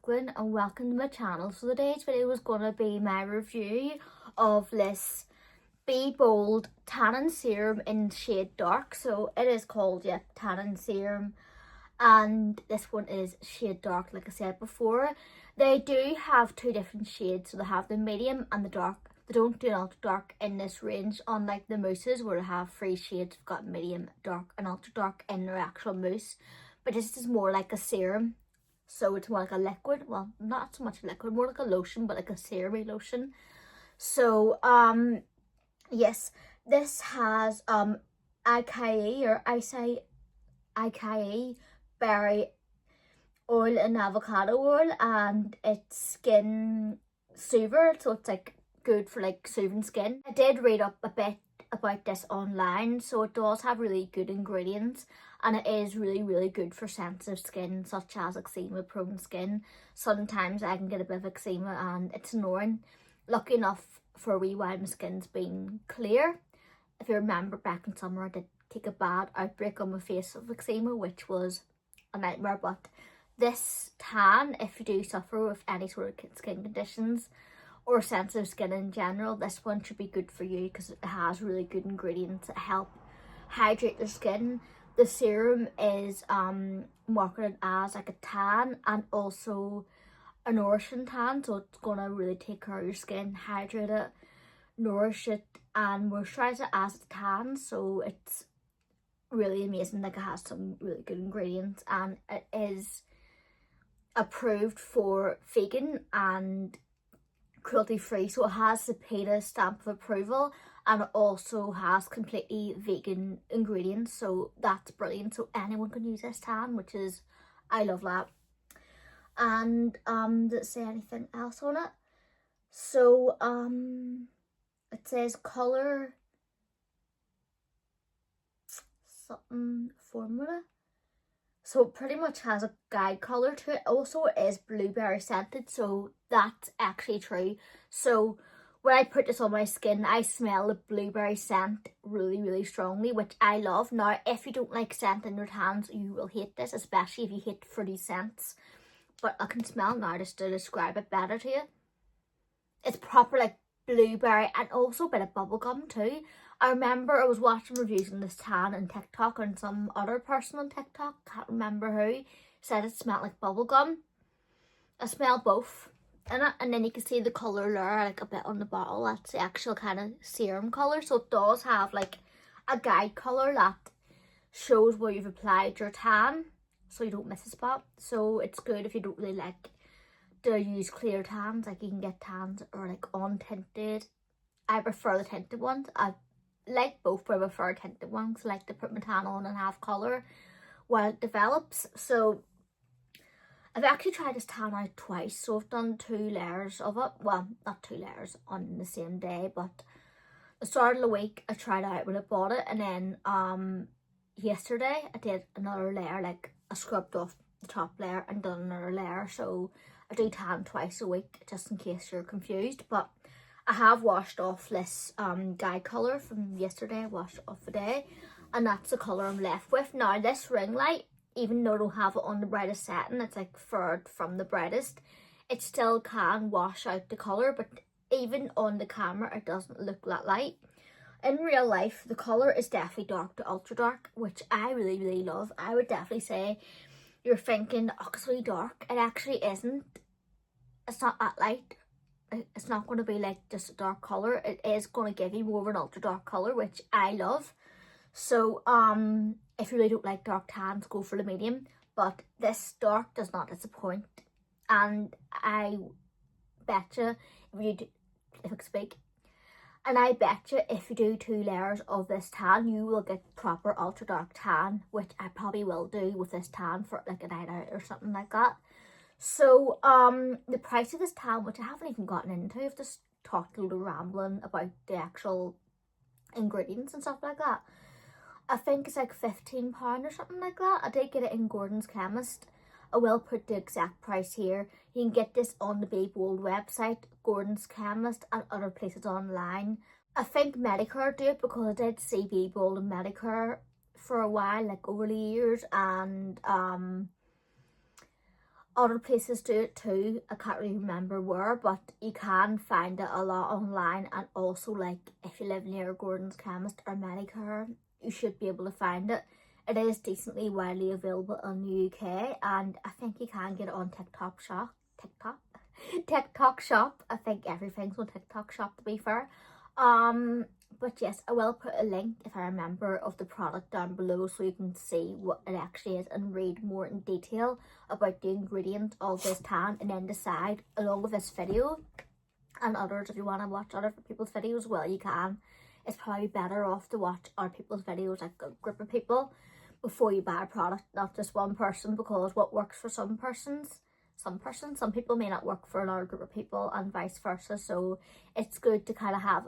Brooklyn and welcome to my channel. So today's video is going to be my review of this BBold tannin serum in shade dark. So it is called tannin serum, and this one is shade dark like I said before. They do have two different shades, so they have the medium and the dark. They don't do an ultra dark in this range, unlike the mousses where they have three shades. They've got medium, dark and ultra dark in their actual mousse, but this is more like a serum. So it's more like a liquid, well, not so much a liquid, more like a lotion, but like a serum lotion. So yes, this has acai or acai berry oil and avocado oil, and it's skin soother, so it's like good for like soothing skin. I did read up a bit about this online, so it does have really good ingredients, and it is really good for sensitive skin such as eczema prone skin. Sometimes I can get a bit of eczema and it's annoying. Lucky enough for a wee while my skin's been clear. If you remember back in summer I did take a bad outbreak on my face of eczema, which was a nightmare. But this tan, if you do suffer with any sort of skin conditions or sensitive skin in general, this one should be good for you because it has really good ingredients that help hydrate your skin. The serum is marketed as like a tan and also a nourishing tan, so it's gonna really take care of your skin, hydrate it, nourish it and moisturize it as a tan. So it's really amazing. Like, it has some really good ingredients and it is approved for vegan and cruelty free, so it has the PETA stamp of approval, and it also has completely vegan ingredients, so that's brilliant. So anyone can use this tan, which is, I love that. And does it say anything else on it? So it says color something formula, so it pretty much has a guide color to it. Also it is blueberry scented, so that's actually true. So when I put this on my skin, I smell the blueberry scent really strongly, which I love. Now if you don't like scent in your hands, you will hate this, especially if you hate fruity scents, but I can smell now just to describe it better to you. It's proper like blueberry and also a bit of bubblegum too. I remember I was watching reviews on this tan on TikTok, and some other person on TikTok, can't remember who, said it smelled like bubblegum. I smell both in it, and then you can see the colour there like a bit on the bottle. That's the actual kind of serum colour. So it does have like a guide colour that shows where you've applied your tan, so you don't miss a spot. So it's good if you don't really like to use clear tans. Like, you can get tans or like untinted. I prefer the tinted ones. I like both, but I prefer tinted ones. I like to put my tan on and have colour while it develops. So I've actually tried this tan out twice, so I've done 2 layers of it. Well, not 2 layers on the same day, but the start of the week I tried it out when I bought it, and then yesterday I did another layer. Like, I scrubbed off the top layer and done another layer. So I do tan twice a week, just in case you're confused. But I have washed off this guide colour from yesterday. I washed it off today, and that's the colour I'm left with. Now this ring light, even though I don't have it on the brightest setting, it's like furred from the brightest, it still can wash out the colour, but even on the camera it doesn't look that light. In real life the colour is definitely dark to ultra dark, which I really love. I would definitely say, you're thinking, oh, it's really dark. It actually isn't. It's not that light. It's not going to be like just a dark colour. It is going to give you more of an ultra dark colour, which I love. So if you really don't like dark tans, go for the medium, but this dark does not disappoint. And I betcha if you do, if I can speak, and I betcha if you do 2 layers of this tan, you will get proper ultra dark tan, which I probably will do with this tan for like a night out or something like that. So the price of this tan, which I haven't even gotten into, I've just talked a little rambling about the actual ingredients and stuff like that. I think it's like £15 or something like that. I did get it in Gordon's Chemist. I will put the exact price here. You can get this on the BBold website, Gordon's Chemist, and other places online. I think Medicare do it because I did see BBold and Medicare for a while, like over the years, and Other places do it too. I can't really remember where, but you can find it a lot online. And also, like, if you live near Gordon's Chemist or Medicare, you should be able to find it. It is decently widely available in the UK, and I think you can get it on TikTok Shop. TikTok Shop. I think everything's on TikTok Shop, to be fair. But yes, I will put a link, if I remember, of the product down below so you can see what it actually is and read more in detail about the ingredients of this tan, and then decide along with this video and others. If you want to watch other people's videos, well, you can. It's probably better off to watch other people's videos, like a group of people, before you buy a product, not just one person, because what works for some people may not work for another group of people, and vice versa. So it's good to kind of have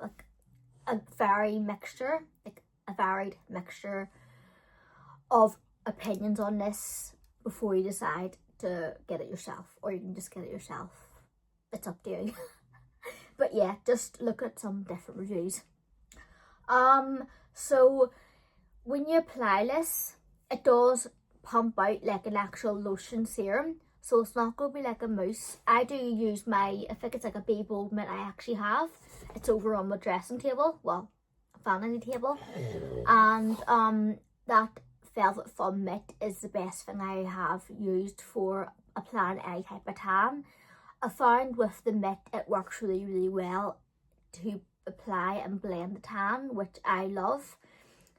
a varied mixture of opinions on this before you decide to get it yourself, or you can just get it yourself. It's up to you. But yeah, just look at some different reviews. So when you apply this, it does pump out like an actual lotion serum, so it's not going to be like a mousse. I do use I think it's like a BBold mitt I actually have. It's over on my dressing table, well, vanity table, and that velvet foam mitt is the best thing I have used for applying any type of tan. I found with the mitt it works really, really well to apply and blend the tan, which I love.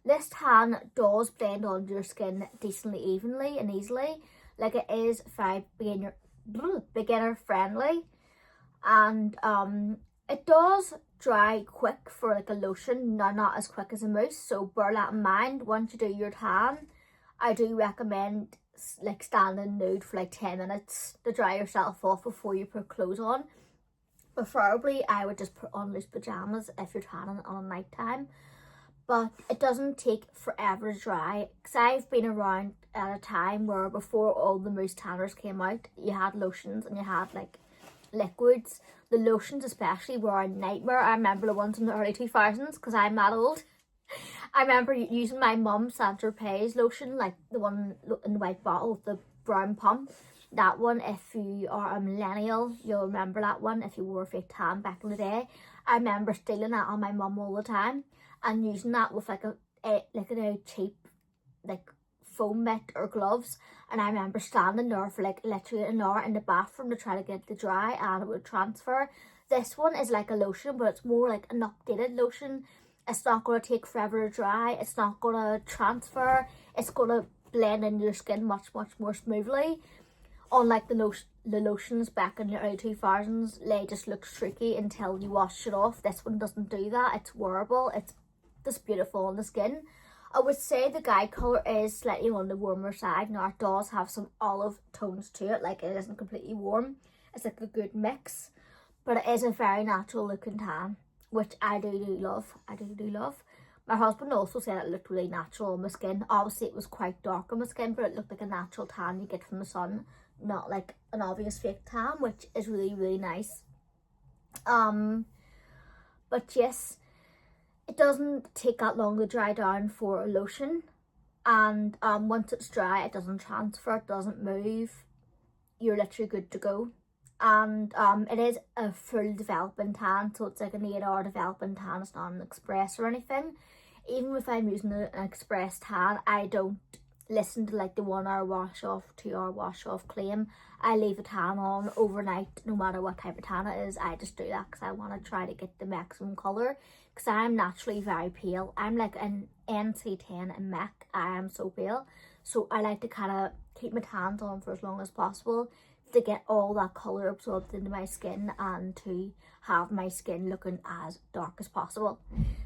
This tan does blend onto your skin decently evenly and easily. Like, it is very beginner friendly, and it does dry quick for like a lotion, not as quick as a mousse, so bear that in mind. Once you do your tan, I do recommend like standing nude for like 10 minutes to dry yourself off before you put clothes on. Preferably I would just put on loose pajamas if you're tanning on night time, but it doesn't take forever to dry, because I've been around at a time where before all the mousse tanners came out, you had lotions and you had like liquids. The lotions especially were a nightmare. I remember the ones in the early 2000s, because I'm that old. I remember using my mum's Saint-Tropez lotion, like the one in the white bottle with the brown pump. That one, if you are a millennial, you'll remember that one if you wore a fake tan back in the day. I remember stealing that on my mum all the time and using that with like a cheap like foam mitt or gloves, and I remember standing there for like literally an hour in the bathroom to try to get it to dry, and it would transfer. This one is like a lotion, but it's more like an updated lotion. It's not going to take forever to dry, it's not going to transfer, it's going to blend into your skin much more smoothly. Unlike the lotions back in the early 2000s, they just look streaky until you wash it off. This one doesn't do that. It's wearable, it's just beautiful on the skin. I would say the guide colour is slightly on the warmer side. Now, it does have some olive tones to it, like it isn't completely warm. It's like a good mix, but it is a very natural looking tan, which I do love. I do love. My husband also said it looked really natural on my skin. Obviously it was quite dark on my skin, but it looked like a natural tan you get from the sun, not like an obvious fake tan, which is really, really nice. But yes, it doesn't take that long to dry down for a lotion, and once it's dry, it doesn't transfer, it doesn't move. You're literally good to go. And it is a full developing tan, so it's like an 8-hour developing tan. It's not an express or anything. Even if I'm using an express tan, I don't listen to like the 1-hour wash off, 2-hour wash off claim. I leave a tan on overnight no matter what type of tan it is. I just do that because I want to try to get the maximum colour, because I'm naturally very pale. I'm like an NC10 in MAC. I am so pale, so I like to kind of keep my tans on for as long as possible to get all that colour absorbed into my skin and to have my skin looking as dark as possible.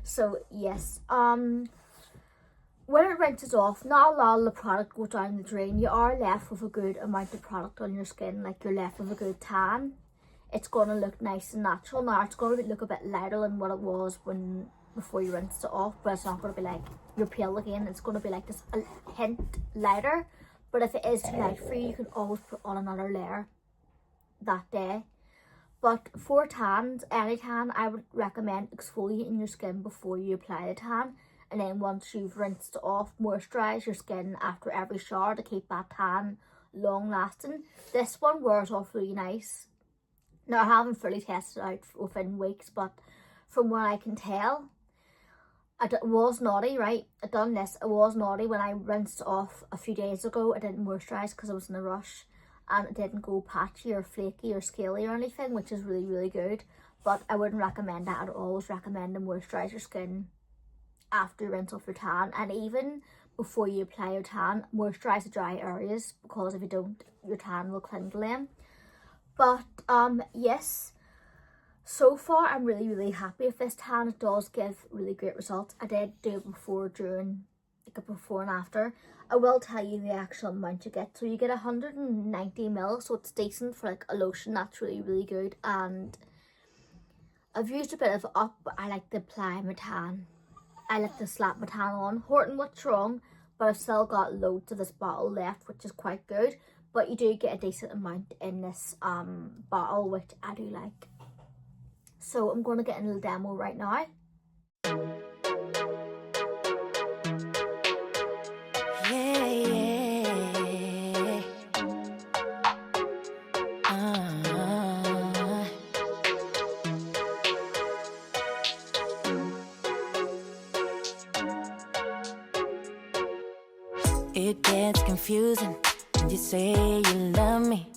So yes, when it rinses off, not a lot of the product goes down the drain. You are left with a good amount of product on your skin, like you're left with a good tan. It's going to look nice and natural. Now, it's going to look a bit lighter than what it was before you rinsed it off, but it's not going to be like you're pale again. It's going to be like just a hint lighter. But if it is too light for you, you can always put on another layer that day. But for tans, any tan, I would recommend exfoliating your skin before you apply the tan. And then once you've rinsed it off, moisturise your skin after every shower to keep that tan long lasting. This one wears off really nice. Now, I haven't fully tested it out within weeks, but from what I can tell, it was naughty, right? I done this, it was naughty when I rinsed off a few days ago. I didn't moisturise because I was in a rush, and it didn't go patchy or flaky or scaly or anything, which is really, really good. But I wouldn't recommend that. I'd always recommend to moisturise your skin after you rinse off your tan, and even before you apply your tan, moisturise the dry areas, because if you don't, your tan will cling to them. But yes, so far I'm really, really happy with this tan. It does give really great results. I did do it before, during, like a before and after. I will tell you the actual amount you get. So you get 190 ml, so it's decent for like a lotion. That's really, really good. And I've used a bit of it up, but I like to apply my tan. I like to slap my tan on. Horton, what's wrong? But I've still got loads of this bottle left, which is quite good. But you do get a decent amount in this bottle, which I do like. So I'm going to get a little demo right now. It gets confusing when you say you love me,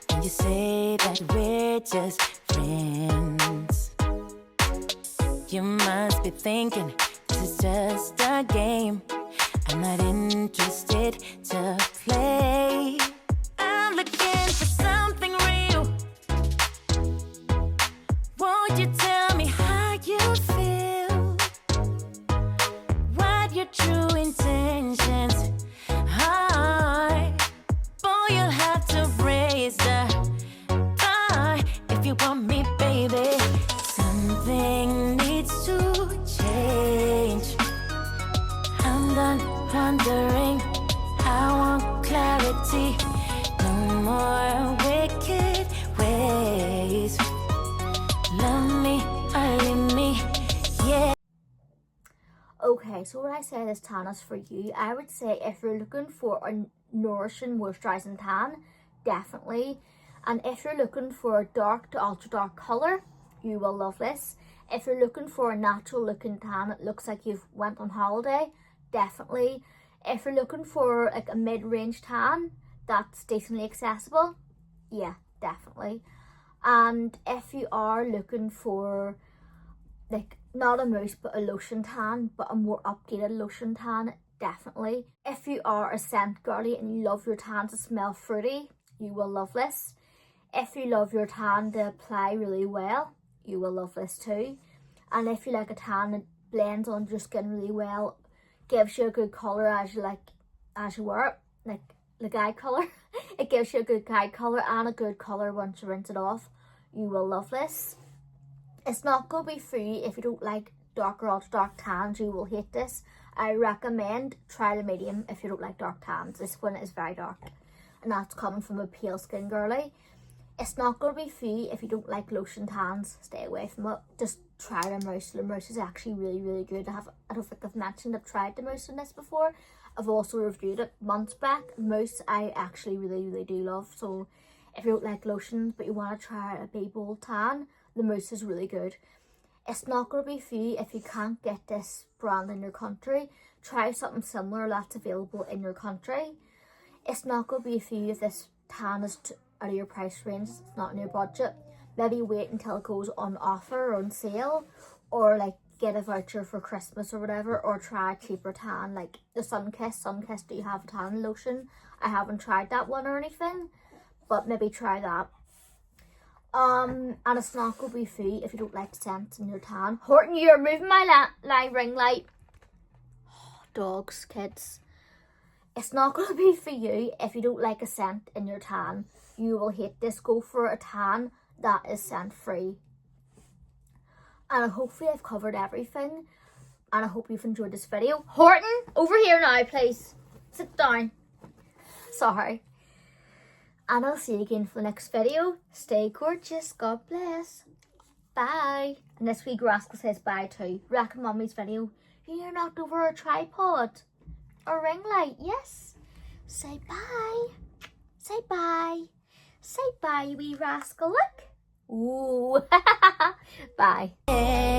when you say that we're just friends. You must be thinking this is just a game. I'm not interested to play. I'm looking for something real. Won't you tell me how you feel? What your true intentions are? Boy, you'll have to raise the bar if you want me, baby. Something needs to change. I'm done wondering. I want clarity. No more wicked ways. Love me or leave me, yeah. Okay, so when I say this tan is for you, I would say if you're looking for a nourishing, moisturising tan, definitely. And if you're looking for a dark to ultra dark colour, you will love this. If you're looking for a natural looking tan that looks like you've went on holiday, definitely. If you're looking for like a mid-range tan that's decently accessible, yeah, definitely. And if you are looking for like not a mousse but a lotion tan, but a more updated lotion tan, definitely. If you are a scent girly and you love your tan to smell fruity, you will love this. If you love your tan to apply really well, you will love this too. And if you like a tan that blends on your skin really well, gives you a good colour as you wear it, like the guide colour. It gives you a good guide colour and a good colour once you rinse it off. You will love this. It's not going to be for you if you don't like dark or ultra dark tans. You will hate this. I recommend try the medium if you don't like dark tans. This one is very dark, and that's coming from a pale skin girly. It's not going to be for you if you don't like lotion tans. Stay away from it. Just try the mousse. The mousse is actually really, really good. I don't think I've mentioned I've tried the mousse in this before. I've also reviewed it months back. Mousse I actually really, really do love. So if you don't like lotions but you want to try a BBold tan, the mousse is really good. It's not going to be for you if you can't get this brand in your country. Try something similar that's available in your country. It's not going to be for you if this tan is out of your price range, it's not in your budget. Maybe wait until it goes on offer or on sale, or like get a voucher for Christmas or whatever, or try a cheaper tan like the Sunkiss. Sunkiss do have a tan lotion. I haven't tried that one or anything, but maybe try that. And it's not going to be for you if you don't like scents in your tan. Horton, you're moving my ring light. Oh, dogs, kids. It's not going to be for you if you don't like a scent in your tan. You will hate this. Go for a tan that is scent free. And hopefully I've covered everything. And I hope you've enjoyed this video. Horton, over here now, please. Sit down. Sorry. And I'll see you again for the next video. Stay gorgeous. God bless. Bye. And this wee rascal says bye too. Reckon Mummy's video. You're knocked over a tripod. A ring light. Yes. Say bye. Say Say bye. Say bye, you wee rascal. Look. Ooh. Bye.